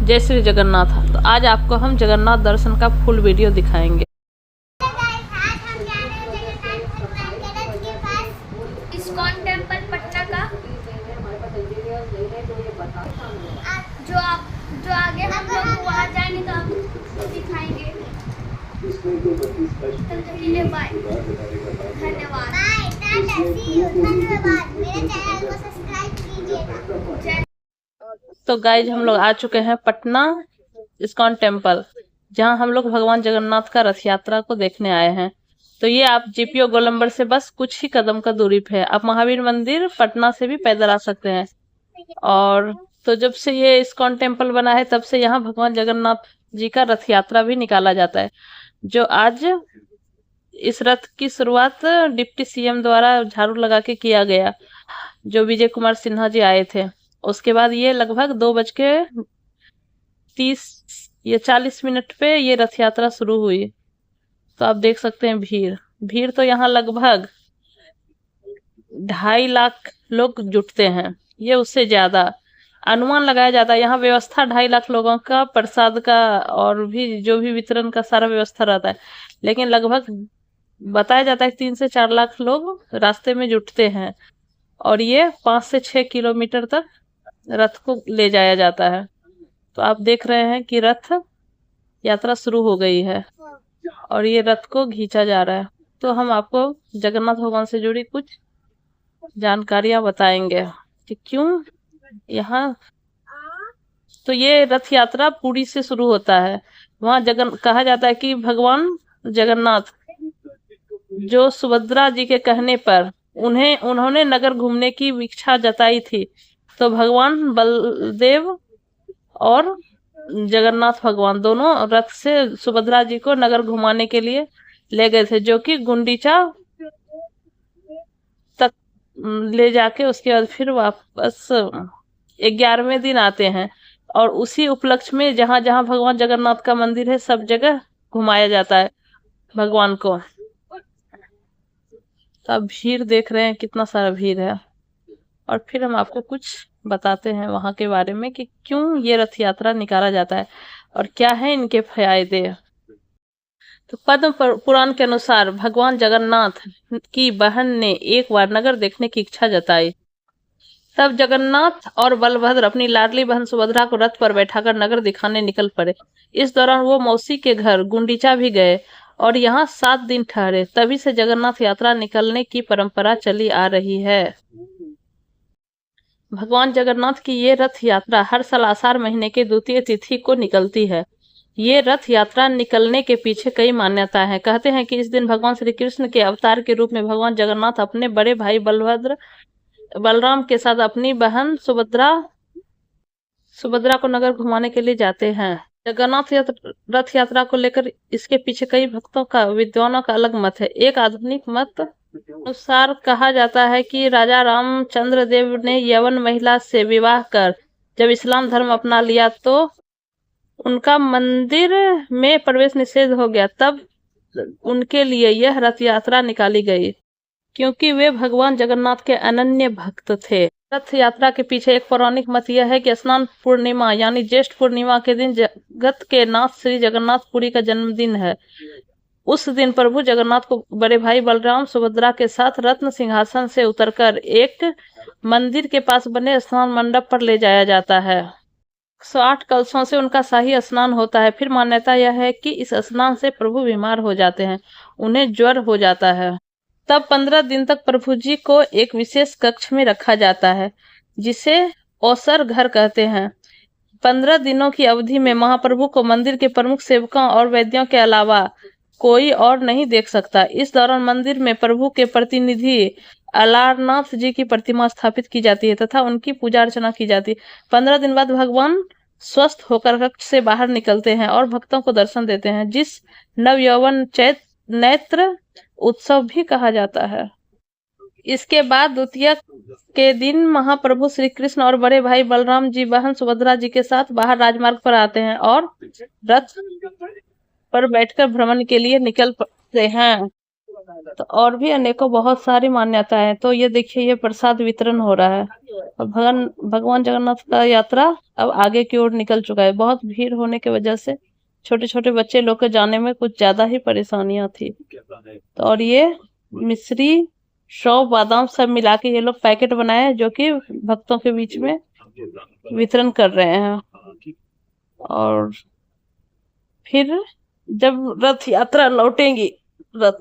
जय श्री जगन्नाथ। तो आज आपको हम जगन्नाथ दर्शन का फुल वीडियो दिखाएंगे। इस्कॉन टेम्पल पटना का जो आगे हम लोग वहाँ जाएंगे तो आपको दिखाएंगे। बाय, धन्यवाद। मेरे चैनल को सब्सक्राइब कीजिएगा। तो गाइज हम लोग आ चुके हैं पटना इस्कॉन टेम्पल, जहां हम लोग भगवान जगन्नाथ का रथ यात्रा को देखने आए हैं। तो ये आप जीपीओ गोलंबर से बस कुछ ही कदम का दूरी पे है। आप महावीर मंदिर पटना से भी पैदल आ सकते हैं। और तो जब से ये इस्कॉन टेम्पल बना है तब से यहाँ भगवान जगन्नाथ जी का रथ यात्रा भी निकाला जाता है। जो आज इस रथ की शुरुआत डिप्टी सीएम द्वारा झाड़ू लगा के किया गया, जो विजय कुमार सिन्हा जी आए थे। उसके बाद ये लगभग 2:30-40 पे ये रथ यात्रा शुरू हुई। तो आप देख सकते हैं भीड़ तो यहाँ लगभग 2.5 लाख लोग जुटते हैं, ये उससे ज्यादा अनुमान लगाया जाता है। यहाँ व्यवस्था 2.5 लाख लोगों का प्रसाद का और भी जो भी वितरण का सारा व्यवस्था रहता है, लेकिन लगभग बताया जाता है 3 से 4 लाख लोग रास्ते में जुटते हैं। और ये 5 से 6 किलोमीटर तक रथ को ले जाया जाता है। तो आप देख रहे हैं कि रथ यात्रा शुरू हो गई है और ये रथ को खींचा जा रहा है। तो हम आपको जगन्नाथ भगवान से जुड़ी कुछ जानकारियां बताएंगे कि क्यों यहाँ। तो ये रथ यात्रा पुरी से शुरू होता है। वहाँ कहा जाता है कि भगवान जगन्नाथ जो सुभद्रा जी के कहने पर उन्होंने नगर घूमने की इच्छा जताई थी, तो भगवान बलदेव और जगन्नाथ भगवान दोनों रथ से सुभद्रा जी को नगर घुमाने के लिए ले गए थे, जो कि गुंडीचा तक ले जाके उसके बाद फिर वापस 11वें दिन आते हैं। और उसी उपलक्ष्य में जहां जहां भगवान जगन्नाथ का मंदिर है सब जगह घुमाया जाता है भगवान को। तो आप भीड़ देख रहे हैं, कितना सारा भीड़ है। और फिर हम आपको कुछ बताते हैं वहां के बारे में कि क्यों ये रथ यात्रा निकाला जाता है और क्या है इनके फायदे। तो पद्म पुराण के अनुसार भगवान जगन्नाथ की बहन ने एक बार नगर देखने की इच्छा जताई। तब जगन्नाथ और बलभद्र अपनी लाडली बहन सुभद्रा को रथ पर बैठाकर नगर दिखाने निकल पड़े। इस दौरान वो मौसी के घर गुंडीचा भी गए और यहाँ 7 दिन ठहरे। तभी से जगन्नाथ यात्रा निकलने की परंपरा चली आ रही है। भगवान जगन्नाथ की ये रथ यात्रा हर साल आषाढ़ महीने के द्वितीय तिथि को निकलती है। ये रथ यात्रा निकलने के पीछे कई मान्यता है। कहते हैं कि इस दिन भगवान श्री कृष्ण के अवतार के रूप में भगवान जगन्नाथ अपने बड़े भाई बलराम के साथ अपनी बहन सुभद्रा को नगर घुमाने के लिए जाते हैं। जगन्नाथ रथ यात्रा को लेकर इसके पीछे कई भक्तों का विद्वानों का अलग मत है। एक आधुनिक मत अनुसार कहा जाता है कि राजा रामचंद्र देव ने यवन महिला से विवाह कर जब इस्लाम धर्म अपना लिया तो उनका मंदिर में प्रवेश निषेध हो गया। तब उनके लिए यह रथ यात्रा निकाली गई, क्योंकि वे भगवान जगन्नाथ के अनन्य भक्त थे। रथ यात्रा के पीछे एक पौराणिक मत यह है कि स्नान पूर्णिमा यानी ज्येष्ठ पूर्णिमा के दिन जगत के नाथ श्री जगन्नाथ पुरी का जन्मदिन है। उस दिन प्रभु जगन्नाथ को बड़े भाई बलराम सुभद्रा के साथ रत्न सिंहासन से उतरकर एक मंदिर के पास बने स्नान मंडप पर ले जाया जाता है। 108 कलशों से उनका शाही स्नान होता है। फिर मान्यता यह है कि इस स्नान से प्रभु बीमार हो जाते हैं, उन्हें ज्वर हो जाता है। तब 15 दिन तक प्रभु जी को एक विशेष कक्ष में रखा जाता है, जिसे औसर घर कहते हैं। 15 दिनों की अवधि में महाप्रभु को मंदिर के प्रमुख सेवकों और वैद्यों के अलावा कोई और नहीं देख सकता। इस दौरान मंदिर में प्रभु के प्रतिनिधि अलारनाथ जी की प्रतिमा स्थापित की जाती है तथा उनकी पूजा अर्चना की जाती है। 15 दिन बाद भगवान स्वस्थ होकर कक्ष से बाहर निकलते हैं और भक्तों को दर्शन देते हैं, जिस नव यौवन नेत्र उत्सव भी कहा जाता है। इसके बाद द्वितीय के दिन महाप्रभु श्री कृष्ण और बड़े भाई बलराम जी बहन सुभद्रा जी के साथ बाहर राजमार्ग पर आते हैं और रथ पर बैठकर भ्रमण के लिए निकल पड़ते हैं। तो और भी अनेकों बहुत सारी मान्यताएं। तो ये देखिए, ये प्रसाद वितरण हो रहा है और भगवान जगन्नाथ का यात्रा अब आगे की ओर निकल चुका है। बहुत भीड़ होने की वजह से छोटे छोटे बच्चे लोग के जाने में कुछ ज्यादा ही परेशानियां थी। तो और ये मिश्री, सौंफ, बादाम सब मिला के ये लोग पैकेट बनाए हैं, जो कि भक्तों के बीच में वितरण कर रहे हैं। और फिर जब रथ यात्रा लौटेंगी रथ,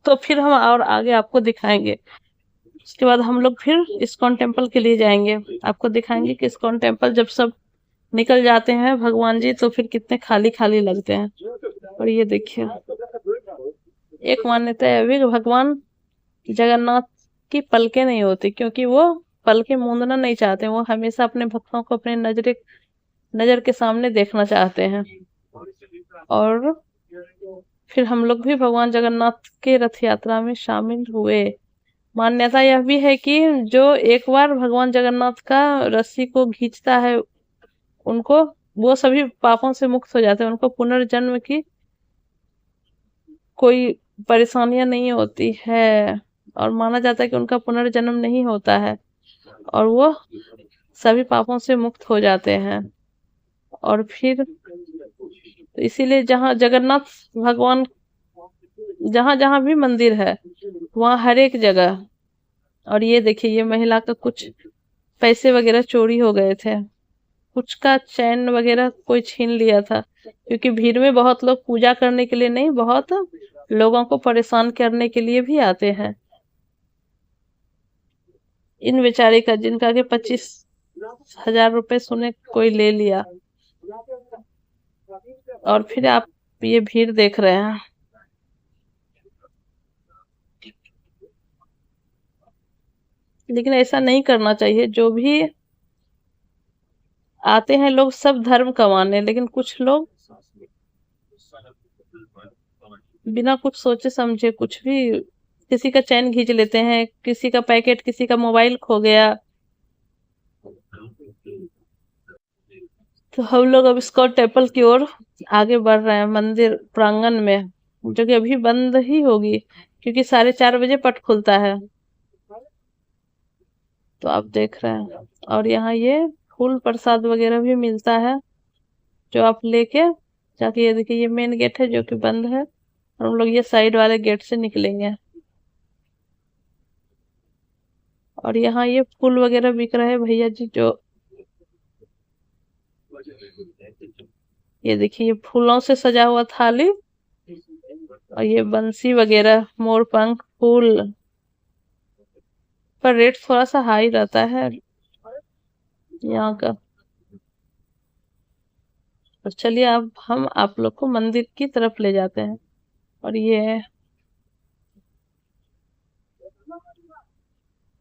तो फिर हम और आगे आपको दिखाएंगे। उसके बाद हम लोग फिर इस्कॉन टेम्पल के लिए जाएंगे, आपको दिखाएंगे कि इस्कॉन टेम्पल जब सब निकल जाते हैं भगवान जी तो फिर कितने खाली खाली लगते हैं। और ये देखिए, एक मान्यता है भी कि भगवान जगन्नाथ की पलकें नहीं होती, क्योंकि वो पलकें मूंदना नहीं चाहते, वो हमेशा अपने भक्तों को अपने नजर के सामने देखना चाहते हैं। और फिर हम लोग भी भगवान जगन्नाथ के रथ यात्रा में शामिल हुए। मान्यता यह भी है कि जो एक बार भगवान जगन्नाथ का रस्सी को खींचता है, उनको वो सभी पापों से मुक्त हो जाते हैं, उनको पुनर्जन्म की कोई परेशानियां नहीं होती है। और माना जाता है कि उनका पुनर्जन्म नहीं होता है और वो सभी पापों से मुक्त हो जाते हैं। और फिर तो इसीलिए जहाँ जगन्नाथ भगवान, जहाँ जहाँ भी मंदिर है वहाँ हर एक जगह। और ये देखिए, ये महिला का कुछ पैसे वगैरह चोरी हो गए थे, कुछ का चैन वगैरह कोई छीन लिया था, क्योंकि भीड़ में बहुत लोग पूजा करने के लिए नहीं, बहुत लोगों को परेशान करने के लिए भी आते हैं। इन बेचारे का, जिनका के 25,000 रुपए सुने कोई ले लिया। और फिर आप ये भीड़ देख रहे हैं। लेकिन ऐसा नहीं करना चाहिए। जो भी आते हैं लोग सब धर्म कमाने, लेकिन कुछ लोग बिना कुछ सोचे समझे कुछ भी, किसी का चैन खींच लेते हैं, किसी का पैकेट, किसी का मोबाइल खो गया। तो हम लोग अब स्कॉट टेम्पल की ओर आगे बढ़ रहे हैं, मंदिर प्रांगण में, जो कि अभी बंद ही होगी क्योंकि 4:30 बजे पट खुलता है। तो आप देख रहे हैं। और यहाँ ये फूल प्रसाद वगैरह भी मिलता है, जो आप लेके जाके, ये देखिए ये मेन गेट है जो कि बंद है, और हम लोग ये साइड वाले गेट से निकलेंगे। और यहाँ ये फूल वगैरह बिक रहे हैं भैया जी, जो ये देखिए ये फूलों से सजा हुआ थाली, और ये बंसी वगैरह, मोर पंख फूल, पर रेट थोड़ा सा हाई रहता है यहाँ का। तो चलिए अब हम आप लोग को मंदिर की तरफ ले जाते हैं। और ये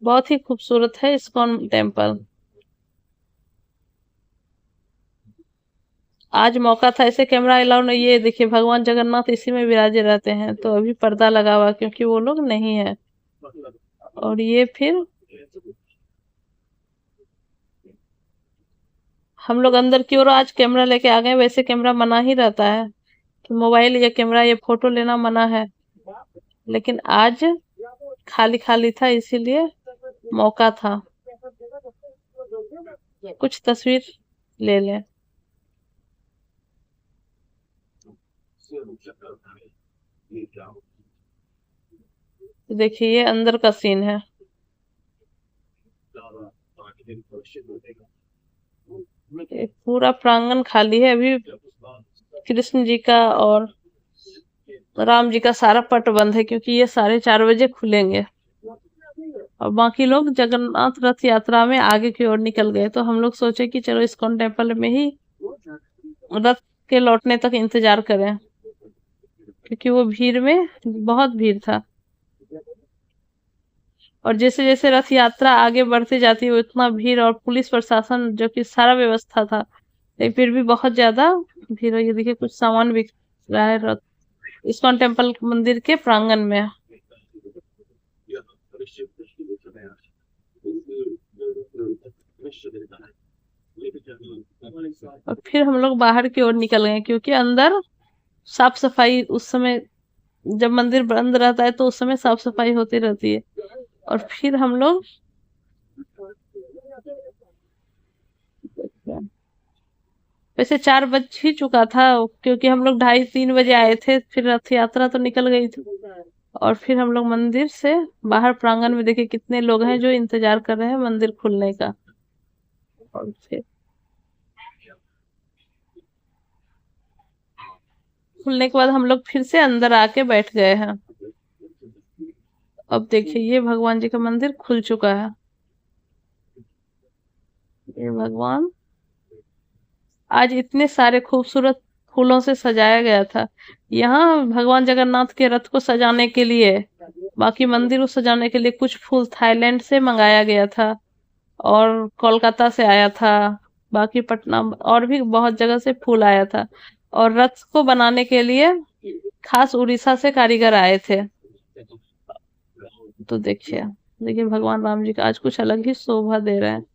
बहुत ही खूबसूरत है इस्कॉन टेम्पल। आज मौका था, ऐसे कैमरा अलाउ नहीं। ये देखिए भगवान जगन्नाथ इसी में विराजे रहते हैं, तो अभी पर्दा लगा हुआ क्योंकि वो लोग नहीं है। और ये फिर हम लोग अंदर की ओर आज कैमरा लेके आ गए, वैसे कैमरा मना ही रहता है कि मोबाइल या कैमरा या फोटो लेना मना है, लेकिन आज खाली खाली था इसीलिए मौका था कुछ तस्वीर ले लें। देखिए ये अंदर का सीन है। ये पूरा प्रांगण खाली है अभी। कृष्ण जी का और राम जी का सारा पट बंद है, क्योंकि ये 4:30 बजे खुलेंगे। और बाकी लोग जगन्नाथ रथ यात्रा में आगे की ओर निकल गए, तो हम लोग सोचे कि चलो इस्कॉन टेम्पल में ही रथ के लौटने तक इंतजार करें, क्योंकि वो भीड़ में बहुत भीड़ था। और जैसे जैसे रथ यात्रा आगे बढ़ती जाती है उतना भीड़, और पुलिस प्रशासन जो कि सारा व्यवस्था था, लेकिन फिर भी बहुत ज्यादा भीड़। ये देखिए कुछ सामान बिक रहा है रथ इस्कॉन टेम्पल मंदिर के प्रांगण में। और फिर हम लोग बाहर की ओर निकल गए, क्योंकि अंदर साफ सफाई उस समय, जब मंदिर बंद रहता है तो उस समय साफ सफाई होती रहती है। और फिर हम लोग वैसे 4 बज ही चुका था, क्योंकि हम लोग 2:30-3 बजे आए थे, फिर रथ यात्रा तो निकल गई थी। और फिर हम लोग मंदिर से बाहर प्रांगण में देखे कितने लोग हैं जो इंतजार कर रहे हैं मंदिर खुलने का। और फिर खुलने के बाद हम लोग फिर से अंदर आके बैठ गए हैं। अब देखिए ये भगवान जी का मंदिर खुल चुका है। ये भगवान आज इतने सारे खूबसूरत फूलों से सजाया गया था। यहाँ भगवान जगन्नाथ के रथ को सजाने के लिए, बाकी मंदिर को सजाने के लिए कुछ फूल थाईलैंड से मंगाया गया था और कोलकाता से आया था, बाकी पटना और भी बहुत जगह से फूल आया था। और रथ को बनाने के लिए खास उड़ीसा से कारीगर आए थे। तो देखिए देखिए भगवान राम जी का आज कुछ अलग ही शोभा दे रहे हैं।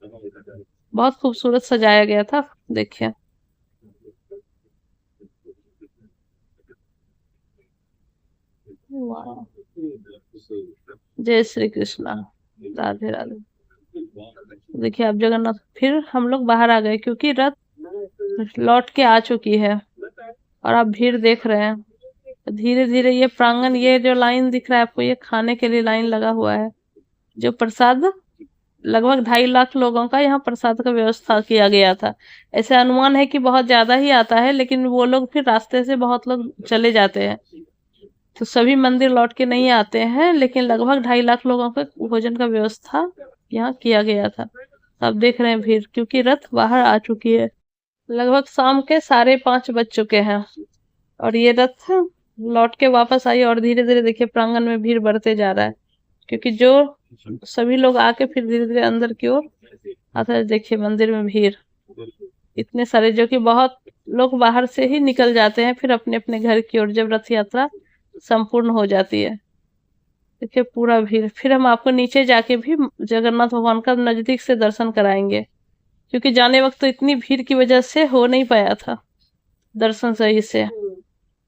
बहुत खूबसूरत सजाया गया था। देखिए वाह। जय श्री कृष्णा, राधे राधे। देखिए अब जगन्नाथ, फिर हम लोग बाहर आ गए क्योंकि रथ लौट के आ चुकी है। और आप भीड़ देख रहे हैं धीरे धीरे। ये प्रांगण, ये जो लाइन दिख रहा है आपको, ये खाने के लिए लाइन लगा हुआ है। जो प्रसाद, लगभग 2.5 लाख लोगों का यहाँ प्रसाद का व्यवस्था किया गया था। ऐसे अनुमान है कि बहुत ज्यादा ही आता है, लेकिन वो लोग फिर रास्ते से बहुत लोग चले जाते हैं, तो सभी मंदिर लौट के नहीं आते हैं, लेकिन लगभग 2.5 लाख लोगों का भोजन का व्यवस्था यहाँ किया गया था। आप देख रहे हैं भीड़, क्योंकि रथ बाहर आ चुकी है। लगभग शाम के 5:30 बज चुके हैं और ये रथ लौट के वापस आई। और धीरे धीरे देखिए प्रांगण में भीड़ बढ़ते जा रहा है, क्योंकि जो सभी लोग आके फिर धीरे धीरे अंदर की ओर आता है। देखिए मंदिर में भीड़ इतने सारे, जो कि बहुत लोग बाहर से ही निकल जाते हैं फिर अपने अपने घर की ओर जब रथ यात्रा संपूर्ण हो जाती है। देखिए पूरा भीड़। फिर हम आपको नीचे जाके भी जगन्नाथ भगवान का नजदीक से दर्शन कराएंगे, क्योंकि जाने वक्त तो इतनी भीड़ की वजह से हो नहीं पाया था दर्शन सही से।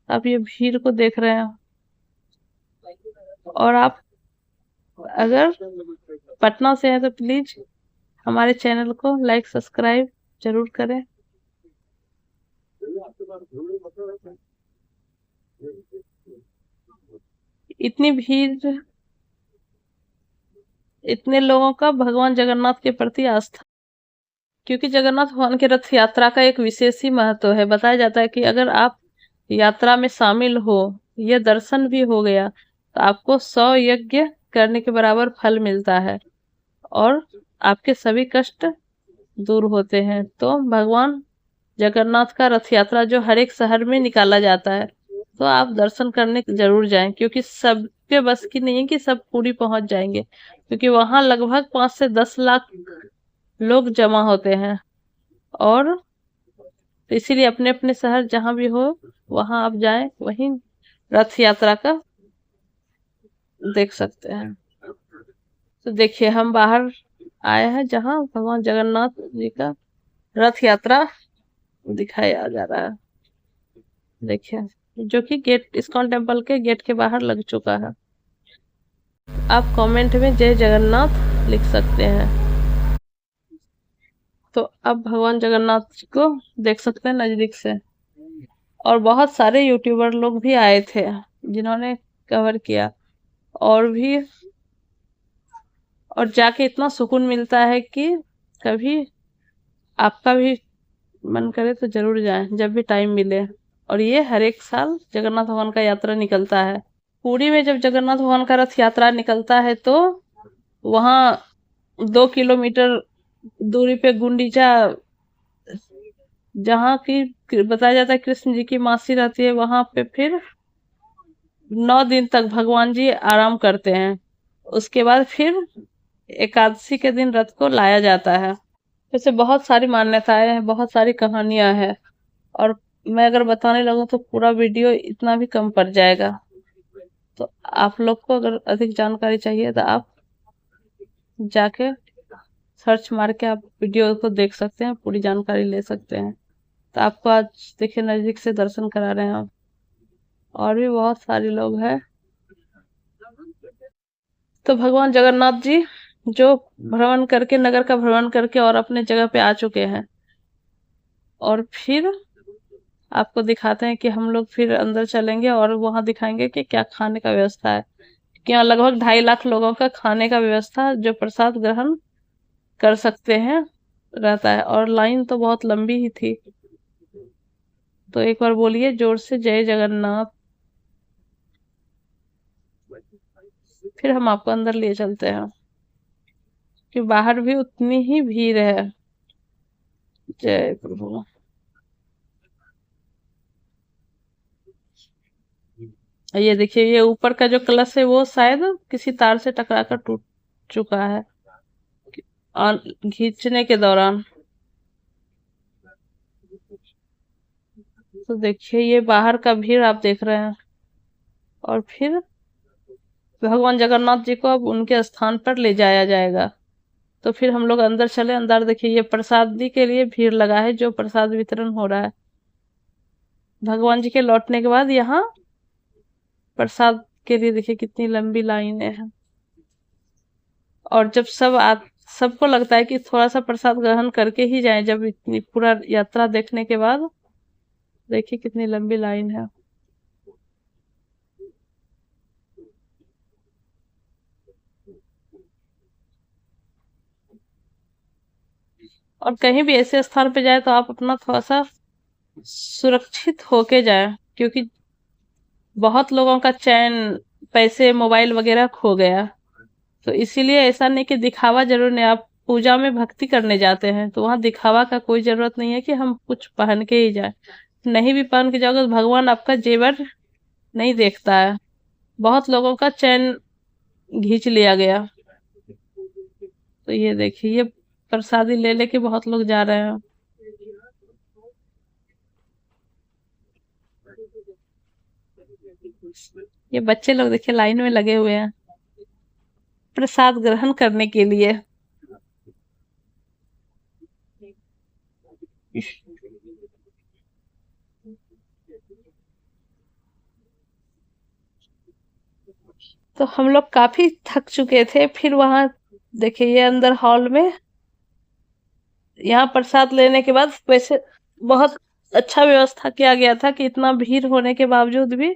आप ये भीड़ को देख रहे हैं। और आप अगर पटना से हैं तो प्लीज हमारे चैनल को लाइक सब्सक्राइब जरूर करें। इतनी भीड़, इतने लोगों का भगवान जगन्नाथ के प्रति आस्था, क्योंकि जगन्नाथ भगवान के रथ यात्रा का एक विशेष ही महत्व है। बताया जाता है कि अगर आप यात्रा में शामिल हो, यह दर्शन भी हो गया, तो आपको 100 यज्ञ करने के बराबर फल मिलता है और आपके सभी कष्ट दूर होते हैं। तो भगवान जगन्नाथ का रथ यात्रा जो हर एक शहर में निकाला जाता है, तो आप दर्शन करने जरूर जाएं, क्योंकि सबके बस की नहीं है कि सब पूरी पहुंच जाएंगे, क्योंकि वहां लगभग 5 से 10 लाख लोग जमा होते हैं। और तो इसीलिए अपने अपने शहर जहां भी हो वहां आप जाएं, वहीं रथ यात्रा का देख सकते हैं। तो देखिए हम बाहर आए हैं जहां भगवान जगन्नाथ जी का रथ यात्रा दिखाया जा रहा है। देखिए जो कि गेट, इस्कॉन टेम्पल के गेट के बाहर लग चुका है। आप कमेंट में जय जगन्नाथ लिख सकते हैं। तो अब भगवान जगन्नाथ जी को देख सकते हैं नजदीक से। और बहुत सारे यूट्यूबर लोग भी आए थे जिन्होंने कवर किया। और भी, और जाके इतना सुकून मिलता है कि कभी आपका भी मन करे तो जरूर जाएं जब भी टाइम मिले। और ये हर एक साल जगन्नाथ भगवान का यात्रा निकलता है। पुरी में जब जगन्नाथ भगवान का रथ यात्रा निकलता है तो वहाँ 2 किलोमीटर दूरी पे गुंडीचा, जहाँ की बताया जाता है कृष्ण जी की मासी रहती है, वहां पे फिर 9 दिन तक भगवान जी आराम करते हैं। उसके बाद फिर एकादशी के दिन रथ को लाया जाता है। जैसे बहुत सारी मान्यताएं हैं, बहुत सारी कहानियां हैं, और मैं अगर बताने लगूं तो पूरा वीडियो इतना भी कम पड़ जाएगा। तो आप लोग को अगर अधिक जानकारी चाहिए तो आप जाके सर्च मार के आप वीडियो को देख सकते हैं, पूरी जानकारी ले सकते हैं। तो आपको आज देखिए नजदीक से दर्शन करा रहे हैं हम। और भी बहुत सारे लोग हैं। तो भगवान जगन्नाथ जी जो भ्रमण करके, नगर का भ्रमण करके और अपने जगह पे आ चुके हैं। और फिर आपको दिखाते हैं कि हम लोग फिर अंदर चलेंगे और वहां दिखाएंगे कि क्या खाने का व्यवस्था है। कि यहाँ लगभग 2.5 लाख लोगों का खाने का व्यवस्था जो प्रसाद ग्रहण कर सकते हैं रहता है, और लाइन तो बहुत लंबी ही थी। तो एक बार बोलिए जोर से, जय जगन्नाथ। फिर हम आपको अंदर ले चलते हैं कि बाहर भी उतनी ही भीड़ है। जय प्रभु। ये देखिए, ये ऊपर का जो कलश है वो शायद किसी तार से टकरा कर टूट चुका है और खींचने के दौरान। तो देखिए ये बाहर का भीड़ आप देख रहे हैं। और फिर भगवान जगन्नाथ जी को अब उनके स्थान पर ले जाया जाएगा। तो फिर हम लोग अंदर चले। अंदर देखिए ये प्रसादी के लिए भीड़ लगा है, जो प्रसाद वितरण हो रहा है। भगवान जी के लौटने के बाद यहाँ प्रसाद के लिए देखिए कितनी लंबी लाइनें हैं। और जब सबको लगता है कि थोड़ा सा प्रसाद ग्रहण करके ही जाएं, जब इतनी पूरा यात्रा देखने के बाद देखिए कितनी लंबी लाइन है। और कहीं भी ऐसे स्थान पे जाए तो आप अपना थोड़ा सा सुरक्षित होके जाए, क्योंकि बहुत लोगों का चैन, पैसे, मोबाइल वगैरह खो गया। तो इसीलिए ऐसा नहीं कि दिखावा जरूर नहीं। आप पूजा में भक्ति करने जाते हैं तो वहां दिखावा का कोई जरूरत नहीं है कि हम कुछ पहन के ही जाए। नहीं भी पहन के जाओगे तो भगवान आपका जेवर नहीं देखता है। बहुत लोगों का चैन घींच लिया गया। तो ये देखिए ये प्रसादी ले लेके बहुत लोग जा रहे हैं। ये बच्चे लोग देखिए लाइन में लगे हुए हैं प्रसाद ग्रहण करने के लिए। तो हम लोग काफी थक चुके थे। फिर वहां देखिए ये अंदर हॉल में यहाँ प्रसाद लेने के बाद वैसे बहुत अच्छा व्यवस्था किया गया था कि इतना भीड़ होने के बावजूद भी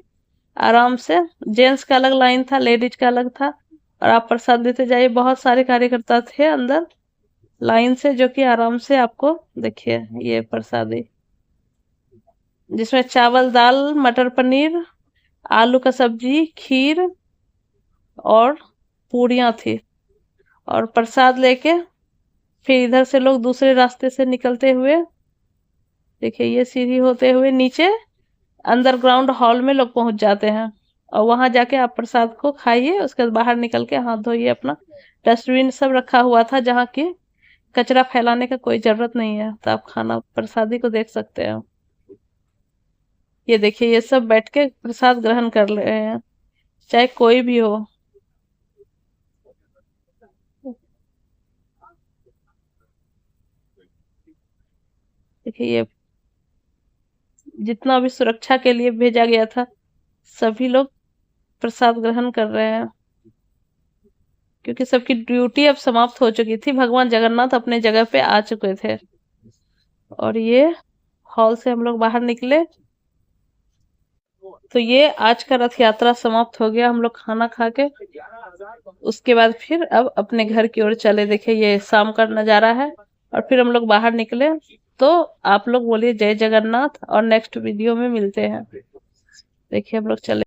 आराम से, जेंट्स का अलग लाइन था, लेडीज का अलग था, और आप प्रसाद लेते जाइए। बहुत सारे कार्यकर्ता थे अंदर लाइन से, जो कि आराम से आपको देखिए ये प्रसादी, जिसमें चावल, दाल, मटर पनीर, आलू का सब्जी, खीर और पूरियां थी। और प्रसाद लेके फिर इधर से लोग दूसरे रास्ते से निकलते हुए देखिए ये सीढ़ी होते हुए नीचे अंडरग्राउंड हॉल में लोग पहुंच जाते हैं। और वहां जाके आप प्रसाद को खाइए। उसके बाद बाहर निकल के हाथ धोइए अपना। डस्टबिन सब रखा हुआ था जहाँ की कचरा फैलाने का कोई जरूरत नहीं है। तो आप खाना प्रसादी को देख सकते हैं। ये देखिए ये सब बैठ के प्रसाद ग्रहण कर रहे हैं, चाहे कोई भी हो। देखिए ये जितना भी सुरक्षा के लिए भेजा गया था, सभी लोग प्रसाद ग्रहण कर रहे हैं, क्योंकि सबकी ड्यूटी अब समाप्त हो चुकी थी। भगवान जगन्नाथ अपने जगह पे आ चुके थे। और ये हॉल से हम लोग बाहर निकले। तो ये आज का रथ यात्रा समाप्त हो गया। हम लोग खाना खा के उसके बाद फिर अब अपने घर की ओर चले। देखिए ये शाम का नजारा है। और फिर हम लोग बाहर निकले। तो आप लोग बोलिए जय जगन्नाथ, और नेक्स्ट वीडियो में मिलते हैं। देखिए हम लोग चले।